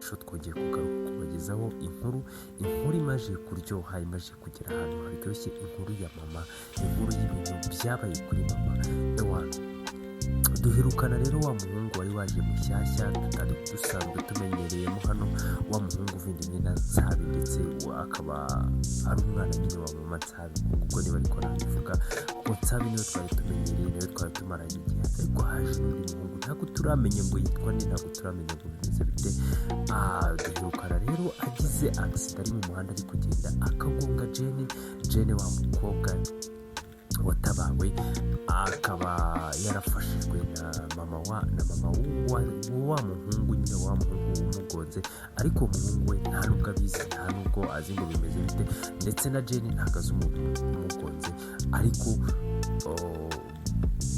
wacu twongeye kugaruka kubagezaho inkuru imaze kuryoha, imaze kugera ahantu haryoshye, inkuru ya mama, inkuru y'ibintu byabaye kuri mama. Duherukana rero wa muhungu wari waje mushyashya tutari dusanzwe tumenyereyemo hano, wa muhungu uvindimwe na Nsabi, ndetse akaba ari umwana nyine wa mama Nsabi, ubwo niba ariko nabivuga ko Nsabi niwe twari tumenyereye, niwe twari tumaranye igihe, ariko haje n'undi muhungu ntabwo turamenya ngo yitwa nde, ntabwo turamenya ngo bimeze bite. Duherukana rero agize accident ari mu muhanda ari kugenda akagonga Jane wa mukobwa watabawe, akaba yarafashijwe na mama wa muhungu nyine, wa muhungu umugonze, ariko umuhungu we nta nubwo abizi, nta nubwo azi ngo bimeze bite, ndetse na Jane ntabwo azi umuntu umugonze, ariko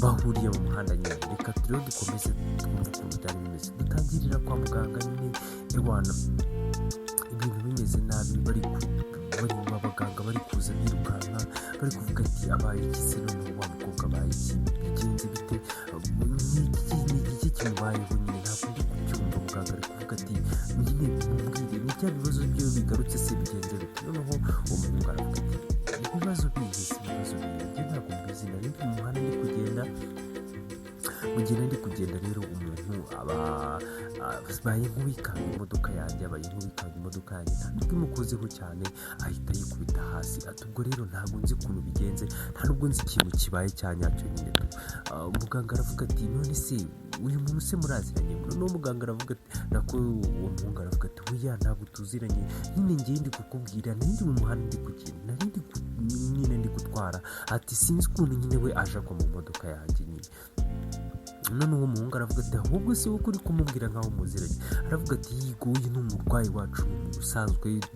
bahuriye mu muhanda nyine. Reka rero dukomeze twumve ukuntu byari bimeze, dutangirira kwa muganga nyine. Ibintu bimeze nabi, bari abaganga bari kuza birukanka, bari kuvuga ati abaye iki se, none wa mukobwa abaye iki, bigenze bite, ni iki kimubayeho nyine, ntabwo ndi kubyumva. Muganga ari kuvuga ati nyine mumbwire, ni bya bibazo byo bigarutse se, bigenze bite. Noneho uwo muhungu aravuga ati ibibazo bihise, ibibazo bihise, ntabwo mbizi, nari mu muhanda ndi kugenda. Mu gihe ndi kugenda rero umuntu abaye nk'uwikanga imodoka yanjye, nta nubwo imukozeho cyane, ahita yikubita hasi. Ati ubwo rero ntabwo nzi ukuntu bigenze, nta nubwo nzi ikintu kibaye cya nyacyo nyine. Muganga aravuga ati none se uyu muntu se muraziranye? Noneho muganga aravuga ati, nako uwo muhungu aravuga ati oya ntabwo tuziranye, nyine ngiye ndi kukubwira, nari ndi mu muhanda ndi kugenda, nyine ndi gutwara. Ati sinzi ukuntu nyine we aje agwa mu modoka yanjye nyine. None uwo muhungu aravuga ati ahubwo se wowe uri kumubwira nkaho muziranye? Aravuga ati yigo, uyu ni umurwayi wacu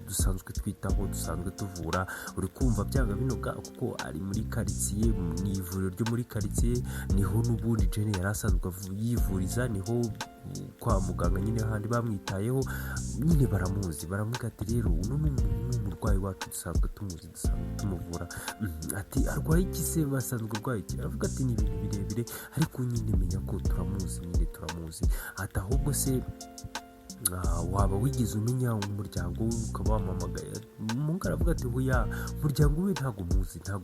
dusanzwe twitaho, dusanzwe tuvura, uri kumva byanga binoga, kuko ari muri karitsiye, mu ivuriro ryo muri karitsiye niho n'ubundi Jane yari asanzwe yivuriza, niho kwa muganga nyine handi bamwitayeho nyine, baramuzi, baramubwira ati rero uno ni umurwayi wacu dusanzwe tumuzi, dusanzwe tumuvura. Ati arwaye iki se, basanzwe urwaye iki? Aravuga ati ni ibintu birebire, ariko nyine menya ko turamuzi. Ati ahubwo se waba wigeze umenya umuryango we ukaba wampamagaye? Umuhungu aravuga ati oya, umuryango we ntabwo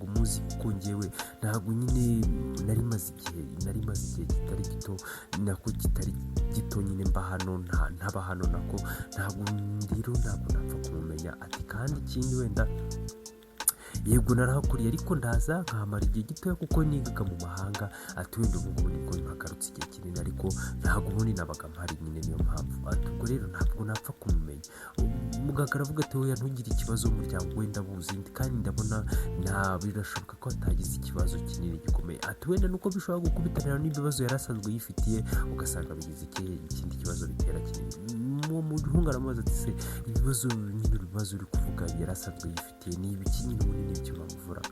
muzi, kuko njyewe ntabwo nyine nari maze igihe kitari gito, nako kitari gito nyine mba hano, ntaba hano, nako ntabwo napfa kumumenya. Ati kandi ikindi wenda yego narahakuriye, ariko ndaza nkamara igihe gitoya kuko nigaga mu mahanga. Ati wenda ubu ngubu nibwo nagarutse igihe kinini, ariko ntabwo ubundi nabaga mpari nyine, niyo mpamvu. Ati ubwo rero ntabwo napfa kumumenya. Muganga aravuga ati oya ntugire ikibazo, umuryango we ndabuzi, kandi ndabona birashoboka ko hatagize ikibazo kinini gikomeye. Ati wenda nuko bishobora gukubitanira n'ibibazo yari asanzwe yifitiye, ugasanga bigize ikindi kibazo bitera kinini. Uwo muhungu aramubaza ati se ibibazo uri kuvuga yari asanzwe yifitiye ni ibiki nyine, ubundi n'ibyo bamuvura?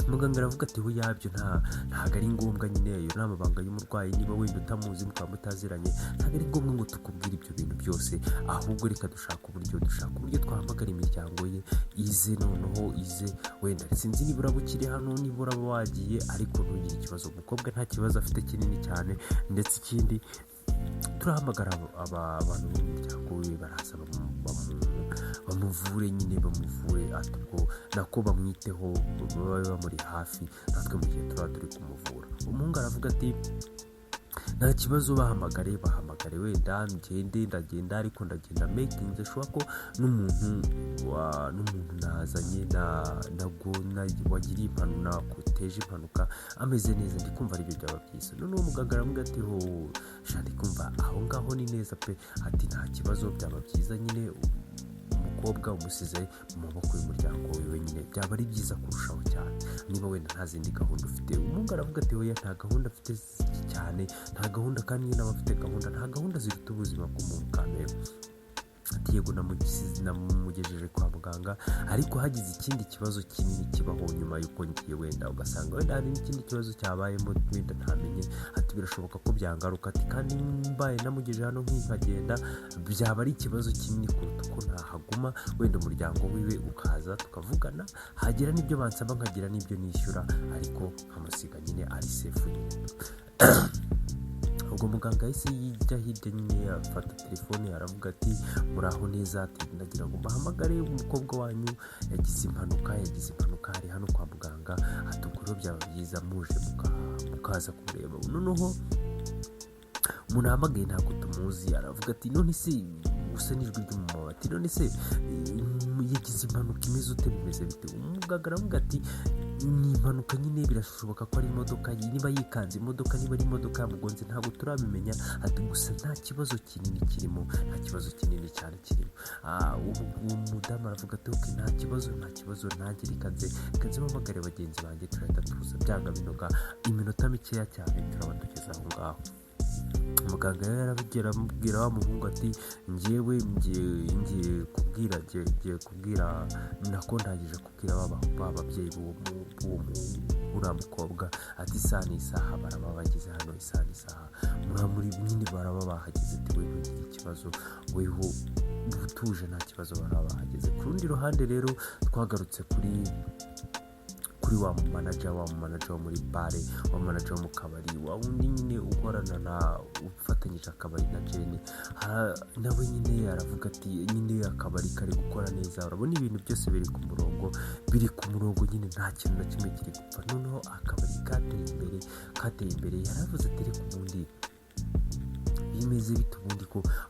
Muganga aravuga ati we yabyo ntabwo ari ngombwa nyine, ayo ni amabanga y'umurwayi, niba wenda utamuzi mukaba mutaziranye, ntabwo ari ngombwa ngo tukubwire ibyo bintu byose, ahubwo reka dushaka uburyo twahamagara imiryango ye ize, noneho ize, wenda sinzi nibura bukiri hano, nibura wagiye, ariko ntugire ikibazo, umukobwa nta kibazo afite kinini cyane. Ndetse ikindi turahamagara abantu b'umuryango we, baraza bamuvure nyine, ati ubwo nako bamwiteho, babe bamuri hafi natwe mu gihe turi kumuvura. Umuhungu aravuga ati nta kibazo, bahamagare wenda ndagenda, ariko ndagenda making sure ko n'umuntu nazanye wagiriye nakuteje impanuka ameze neza, ndi kumva aribyo byaba byiza. Noneho muganga aramubwira ati ndi kumva aho ngaho ni neza pe. Ati nta kibazo, byaba byiza nyine umukobwa umusize mu maboko y'umuryango we nyine, byaba ari byiza kurushaho cyane, niba wenda nta zindi gahunda ufite. Umuhungu aravuga ati oya nta gahunda afite cyane, nta gahunda, kandi iyo nawe afite gahunda, nta gahunda ziruta ubuzima bw'umuntu kamere. Ati yego namugejeje kwa muganga, ariko hagize ikindi kibazo kinini kibaho nyuma y'uko ngiye, wenda ugasanga wenda hari n'ikindi kibazo cyabayemo wenda ntamenye. Ati birashoboka ko byangaruka. Ati kandi mbaye namugejeje hano nkagenda, byaba ari ikibazo kinini kuruta uko ntahaguma, wenda umuryango wiwe ukaza tukavugana, hagira n'ibyo bansaba nkagira n'ibyo nishyura, ariko nkamusiga nyine ari safe nyine. ubwo muganga yahise yijya hirya nyine afata telefone aravuga ati muraho neza, ati ndagira ngo mbahamagare umukobwa wanyu yagize impanuka ari hano kwa muganga, ati ubwo rero byaba byiza muje mukaza kumureba. Noneho umuntu ahamagaye ntabwo tumuzi, aravuga ati none se usa n'ijwi ry'umumama, ati none se yagize impanuka imeze ute, bimeze bite? Umuganga aravuga ati ni impanuka nyine, birashoboka ko ari imodoka, niba yikanze imodoka, niba ari imodoka yamugonze ntabwo turabimenya, ati gusa nta kibazo kinini kirimo, nta kibazo kinini cyane kirimo. Uwo mudamu aravuga ati ok, nta kibazo nanjye reka nze mpamagare bagenzi banjye turahita tuza, byanga binoga iminota mikeya cyane turaba tugeze aho ngaho. Muganga yari amubwira wa muhungu ati ngiye kubwira nako ndangije kubwira bababyeyi b'uriya mukobwa, ati isaha n'isaha baraba bageze hano, isaha n'isaha muri nyine baraba bahageze, ati we ntugire ikibazo, weho utuje nta kibazo, baraba bahageze. Ku rundi ruhande rero twagarutse kuri wa manager wo muri bare, wa manager wo mu kabari, wa wundi nyine ukorana ufatanyije akabari na Jane, nawe nyine aravuga ati nyine akabari kari gukora neza, urabona ibintu byose biri ku murongo nyine nta kintu na kimwe kiri gupfa. Noneho akabari kateye imbere, yaravuze ati reka ubundi bimeze bite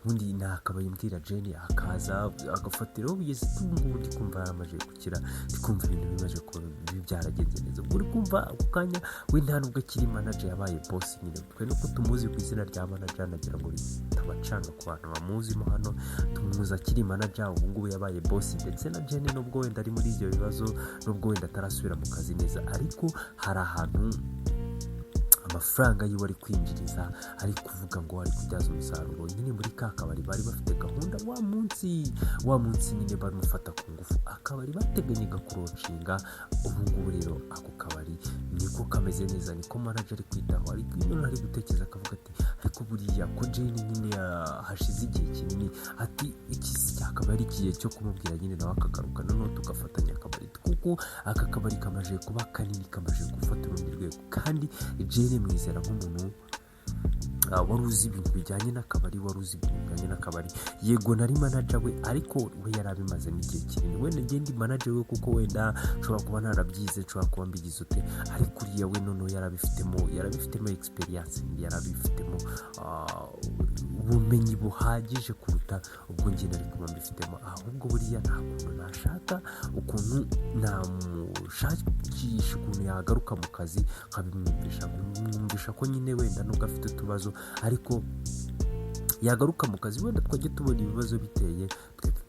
ubundi nakabaye mbwira Jane akaza agafatiraho bigeze ubundi kumva yaramaje gukira, ndikumva ibintu bimaze kuba byaragenze neza. Ubwo uri kumva ako kanya we nta nubwo akiri manager, yabaye boss nyine. Twe nuko tumuzi ku izina rya manager, nagira ngo ritabacanga ku bantu bamuzimo hano, tumuzi akiri manager, ubu ngubu yabaye boss. Ndetse na Jane nubwo wenda ari muri ibyo bibazo, nubwo wenda atarasubira mu kazi neza, ariko hari ahantu amafaranga yiwe ari kwinjiriza, ari kuvuga ngo ari kubyaza umusaruro. Nyine muri ka kabari bari bafite gahunda wa munsi nyine bamufata ku ngufu, akabari bateganyaga kuronshinga. Ubu ngubu rero ako kabari niko kameze neza, niko manager ari kwitaho, ariko none ari gutekereza akavuga ati ariko buriya ko Jane nyine hashize igihe kinini, ati iki cyakaba ari igihe cyo kumubwira nyine nawe akagaruka, noneho tugafatanya akabari, kuko aka kabari kamaje kuba kanini, kamaje gufata urundi rwego. Kandi Jane mwizera nk'umuntu wari uzi ibintu bijyanye n'akabari, yego nari manager we, ariko we yari abimazemo igihe kinini. Wenda ngende manager we kuko wenda nshobora kuba narabyize, nshobora kuba mbigize ute, ariko uriya we noneho yarabifitemo experience, yarabifitemo ubumenyi buhagije kuruta ubwo njye nari kuba mbifitemo. Ahubwo buriya nta kuntu nashaka ukuntu namushakisha ukuntu yagaruka mu kazi, nkabimwumvisha ko nyine wenda nubwo afite utubazo, ariko yagaruka mu kazi, wenda twajya tubona ibibazo biteye, twajya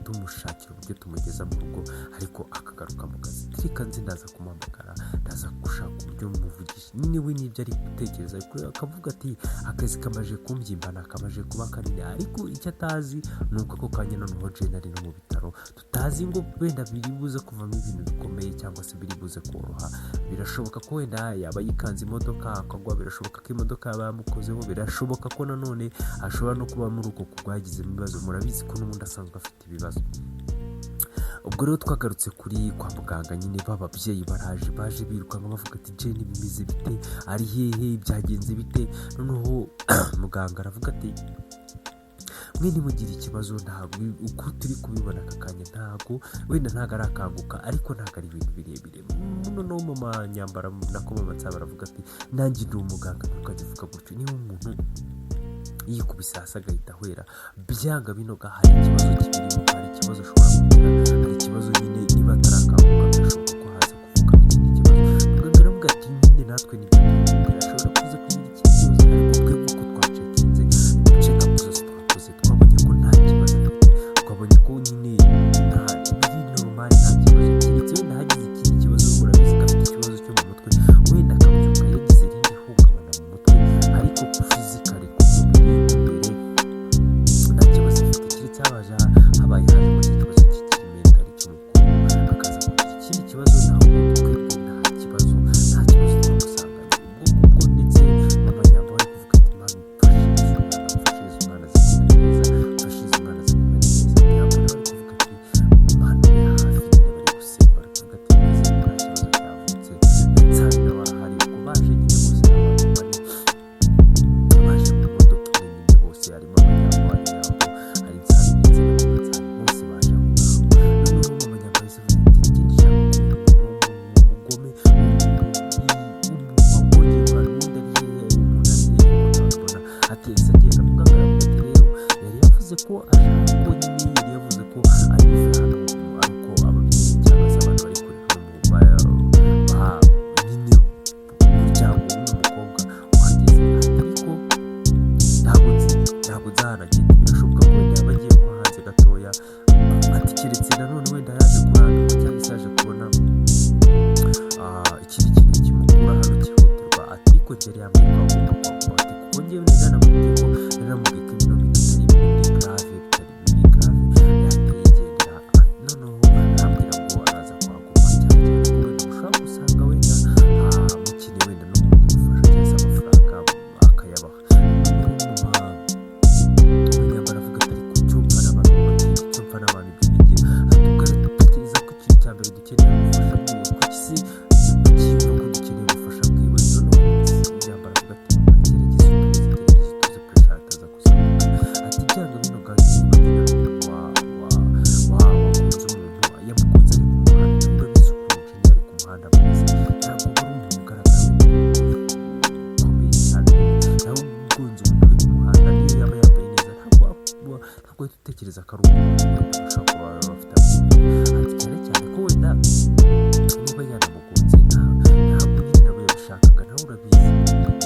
tumushakira uburyo tumugeza mu rugo, ariko akagaruka mu kazi. Reka nzi ndaza kumuhamagara, ndaza gushaka uburyo muvugisha nyine we n'ibyo ari gutekereza, akavuga ati akazi kamaje kumbyimba, kamaje kuba kanini. Ariko icyo atazi ni uko ako kanya noneho Jane ari no mu bitaro, tutazi ngo wenda biri buze kuvamo ibintu bikomeye cyangwa se biri buze koroha. Birashoboka ko wenda yaba yikanze imodoka akagwa, birashoboka ko imodoka yaba yamukozeho, birashoboka ko nanone ashobora no kuba muri uko kugwa yagizemo ibibazo. Murabizi ko n'ubundi asanzwe afite ibibazo. Ubwo rero twagarutse kwa muganga, nyine bababyeyi baje birukanka bavuga ati Jane bimeze bite, ari hehe, byagenze bite? Noneho muganga aravuga ati mwe ntimugire ikibazo, ntabwo uko turi kubibona aka kanya ntabwo ari akanguka, ariko ntabwo ari ibintu birebire. Noneho mama Nyambara nako mama Nsaba aravuga ati nanjye ndi umuganga, ntukajye uvuga gutyo. Niba umuntu yikubise hasi agahita ahwera, byanga binoga hari ikibazo kibirimo, hari ikibazo ashobora kugira, hari ikibazo nyine niba atarakanguka birashoboka ko haza kuvuka ikindi kibazo. Muganga aravuga ati nyine natwe nibyo tubwira, ashobora kuza kugira ikindi kibazo, ariko twe kuko twacekinze check up zose twakoze, twabonye ko nta kibazo afite, twabonye ko nyine biri normal, nta kibazo. Keretse wenda hagize ikindi kibazo, murabizi ko afite ikibazo cyo mu mutwe, wenda akabyuka yagize irindi hungabana mu mutwe, ariko ku physically habaye hajemo ikibazo cy'ikimentari cy'umukuru, akaza kugira ikindi kibazo, naho twebwe nta kibazo twamusanganye. harimo abanyambo, hari nyambo, hari nsabi ndetse n'abamatsabi bose baje aho ngaho. Noneho mama nyamba yahise avuga ati njye ndashaka kumenya umuntu w'umugome wongeye guhana ubundi ari hehe, umuntu ari hehe ko ntabona. Ati yahise agenda muganga aravuga ati rero yari yavuze ko ashaka ko nyine yari yavuze ko ari buve hano ari uko ababyeyi cyangwa se abantu bari kure hano nyine umuryango w'umukobwa uhageze. Ariko ntabwo nzahanagenda, birashoboka ko wenda yaba agiye kuba hanze gatoya. Ati keretse nanone wenda yaje kurandurwa cyangwa se yaje kubona ikindi kintu kimukura hano cyihutirwa. Ati ariko ngeri yambaye ko agomba kuhaguma. Ati kuko ngewe nari namubwiye ko ibintu bitari biri grave, yahita yigendera. Noneho arambwira ngo araza kuhaguma cyane cyane ko wenda ushobora gusanga wenda mukeneye wenda n'umuntu umufasha cyangwa se amafaranga akayabaha. Noneho aravuga ati ariko icyo mpfa n'abantu batinya, icyo mpfa n'abantu ibyo bigira. Ati ugatekereza ko ikintu cya mbere dukeneye ubufasha bwiwe, kuki se tukiyumva ko dukeneye ubufasha bwiwe? Noneho nyamba aravuga ati mama gerageza utuze pressure ataza kuzamuka. Ati byanga bino gazi niba nyine wakunze umuntu yamukunze ari ku muhanda, ntabwo urabizi ukuntu Jenny ari ku muhanda ameze, ntabwo ari umuntu ugaragara ukomeye cyane. Nawe ukunze umuntu uri ku muhanda niyo yaba yambaye neza ntabwo wahita utekereza ko ari umuntu wenda ushobora kuba bafite amafaranga. Ati cyane cyane ko wenda niba yanamukunze ntabwo nyine nawe yabishakaga, nawe urabizi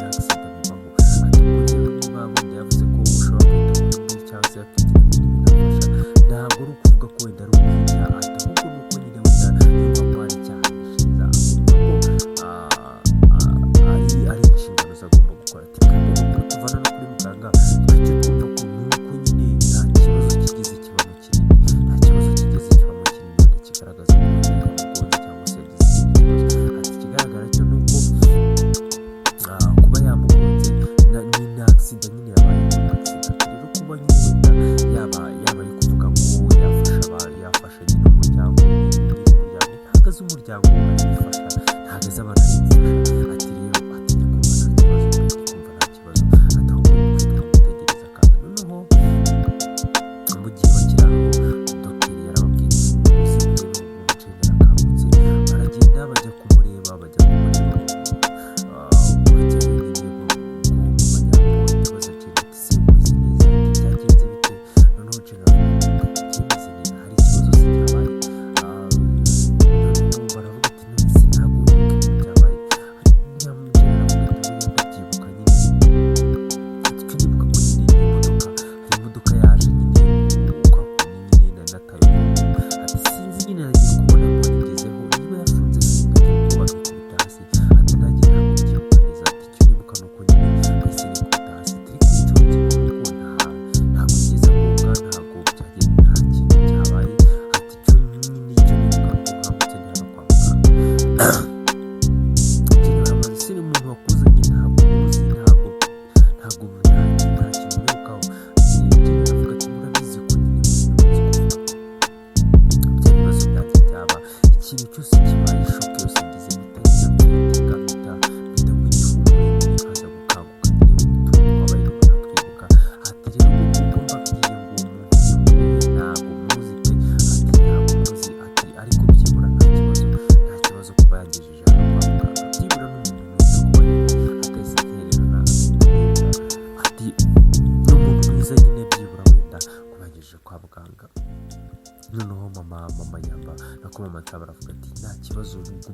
accident bibaho. Ati ubwo rero niba wenda yavuze ko ushobora kwita kuri undi cyangwa se yakigira ibindi binafasha, ntabwo ari ukuvuga ko wenda ari ukwigira. Ati ahubwo ni uko nyine wenda yumva ko hari icyaha gishinja, akumva ko ari inshingano zagomba gukora. Ati kandi amakuru tuvana no kuri muganga twajya twumva ko nuko nyine nta kibazo kigeze kibamo kinini, nta kibazo kigeze kibamo kinini wenda kigaragaza ko wenda yamugonze cyangwa se yagize ikindi kibazo. Ati ikigaragara cyo ni uko kuba yamugonze ni accident nyine yabaye accident. Rero kuba nyine wenda yaba ari kuvuga ngo yafasha nyine umuryango ntabwo azi umuryango arabifasha, ntabwo azi abantu arabifasha. Ati rero ati ndi kumva nta kibazo, ndi kumva nta kibazo. Ati ahubwo ni kwitwa gutegereza akaza. Noneho mu gihe bakiri aho dogiteri yarababwiye ati ubuzima rero Jenny arakangutse. Baragenda bajya kumureba bajya ikibazo Jenny ati se umeze neza, ati byagenze bite? Noneho Jenny aravuga ati meze neza, hari ikibazo se cyabaye? Noneho baravuga ati none se ntabwo wibuka ibintu byabaye? Jenny aravuga ati oya ndabyibuka nyine. Ati icyo nibuka ko nyine hari imodoka yaje nyine kwa kuntu nyine nataye ubwonko. Ati sinzi nyine nagiye kubona ngo nigezeho niba yafunze ngagiye kuba bikubita hasi. Ati nanjye ntabwo mbyibuka neza. Ati icyo nibuka ni uko nyine nahise nikubita hasi. Ati ariko icyo nzi ni uko ntabwo ngeze ngombwa, ntabwo byagenze, nta kintu cyabaye. Ati icyo nibuka ni uko nkangutse ndi hano kwa muganga. Jenny baramaze se ni umuntu wakuzanye ntabwo muzi, ntabwo nta kintu mwibukaho. Jenny aravuga ati murabizi ko nyine muzi kuvuga bya bibazo byanjye byaba ikintu cyose kibaye, shock yose ngize mpita nyina mpita nk'igihumure nyine nkaza gukanguka nyine wenda utuntu twabaye dukora twibuka. Ati rero kuko mbabwiye ngo umuntu ntabwo muzi pe. Ati ntabwo muzi. Ati ariko byibura nta kibazo kuba yangejeje hano kwa muganga, byibura n'umuntu mwiza kuba atahise atererana. Ati n'umuntu mwiza nyine byibura wenda kuba yangejeje kwa muganga. Noneho mama nyamba nako mama nsaba aravuga ati nta kibazo, ubwo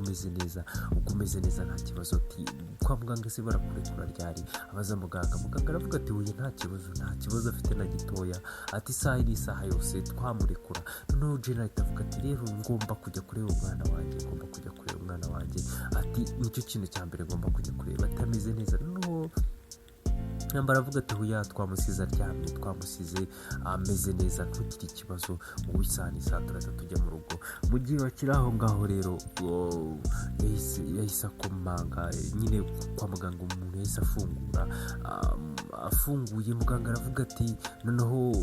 umeze neza nta kibazo. Ati kwa muganga se barakurekura ryari? Abaza muganga aravuga ati oya nta kibazo afite na gitoya. Ati isaha iri isaha yose twamurekura. Noneho Jenny ahita avuga ati rero ngomba kujya kureba umwana wanjye. Ati nicyo kintu cya mbere ngomba kujya kureba, atameze neza. Noneho nyamba aravuga ati oya twamusize aryamye, twamusize ameze neza, ntugire ikibazo, wowe isaha n'isaha turahita tujya mu rugo. Mu gihe bakiri aho ngaho rero yahise akomanga nyine kwa muganga, umuntu yahise afunguye muganga aravuga ati noneho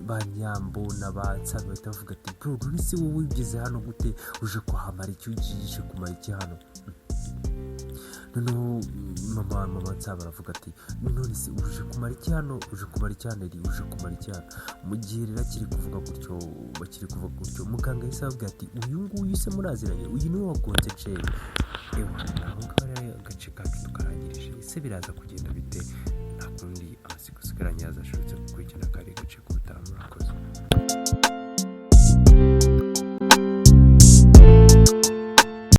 ba Nyambo na ba Nsano bahita bavuga ati bro ese wowe ugeze hano gute, uje kuhamara iki, ugiye kumara iki hano? noneho mama nsaba aravuga ati none se uje kumara iki hano, uje kumara iki hano, uje kumara iki hano. Mu gihe rero bakiri kuvuga gutyo muganga yahise ababwira ati uyu nguyu se muraziranye, uyu niwe wagonze Jane. Aho ngaho rero agace kacu tukarangirije, ese biraza kugenda bite? Nta kundi amasigo asigaranye yazashobotse gukurikirana kari gace k'ubutaha.